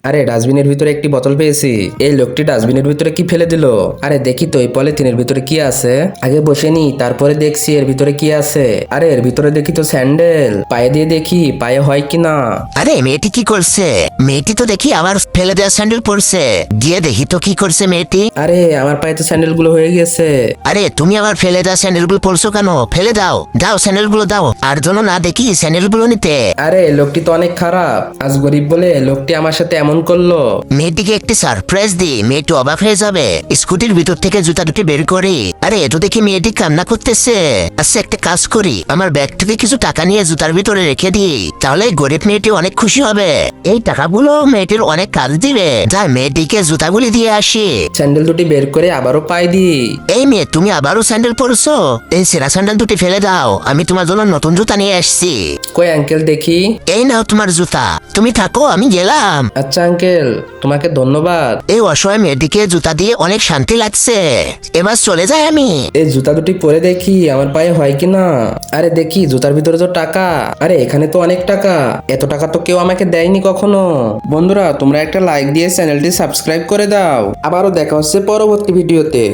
আরে ডাস্টবিনের ভিতরে একটি বোতল পেয়েছি। এই লোকটি ডাস্টবিনের ভিতরে কি ফেলে দিল? আরে দেখি তো এই পলিথিনের ভিতরে কি আছে। আগে বসে নি, তারপরে দেখছি এর ভিতরে কি আছে। আরে এর ভিতরে দেখি তো স্যান্ডেল। পায়ে দিয়ে দেখি পায়ে হয় কিনা। আরে মেয়েটি কি করছে? মেয়েটি তো দেখি আবার ফেলে দেওয়া স্যান্ডেল পরছে। দিয়ে দেখি তো কি করছে মেয়েটি। আরে আমার পায়ে তো স্যান্ডেল গুলো হয়ে গেছে। আরে তুমি আবার ফেলে দেওয়া স্যান্ডেল গুলো পরছো কেন? ফেলে দাও, দাও স্যান্ডেল গুলো দাও, আর জন্য না দেখি স্যান্ডেল গুলো নিতে। আরে লোকটি তো অনেক খারাপ, আজ গরিব বলে লোকটি আমার সাথে এমন করলো। মেয়েটিকে একটি সারপ্রাইজ দি, মেয়েটি অবাক হয়ে যাবে। স্কুটির ভিতর থেকে জুতা দুটি বের করি। আরে এতো দেখি মেয়েটি কান্না করতেছে। আচ্ছা একটা কাজ করি, আমার ব্যাগ থেকে কিছু টাকা নিয়ে জুতার ভিতরে রেখে দিই, তাহলে গরিব মেয়েটি অনেক খুশি হবে। এই টাকাগুলো মেয়েটির অনেক কাজ দিবে। যাই মেয়েটিকে জুতাগুলি দিয়ে আসি। স্যান্ডেল দুটি বের করে আবারও পায়ে দিই। এই মেয়ে, তুমি আবারও স্যান্ডেল পরছো? এই সেরা স্যান্ডেল দুটি ফেলে দাও, আমি তোমার জন্য নতুন জুতা নিয়ে আসছি। কই আঙ্কেল দেখি। এই নাও তোমার জুতা, তুমি থাকো, আমি গেলাম। আচ্ছা আঙ্কেল, তোমাকে ধন্যবাদ। এই অসহায় মেয়েটিকে জুতা দিয়ে অনেক শান্তি লাগছে। এবার চলে যাই আমি। এই জুতা দুটি পরে দেখি আমার পায়ে হয় কিনা। আরে দেখি জুতার ভিতরে তো টাকা। আরে এখানে তো অনেক টাকা। এত টাকা তো কেউ আমাকে দেয়নি কখনো। বন্ধুরা তোমরা একটা লাইক দিয়ে চ্যানেলটি সাবস্ক্রাইব করে দাও। আবারও দেখা হচ্ছে পরবর্তী ভিডিওতে।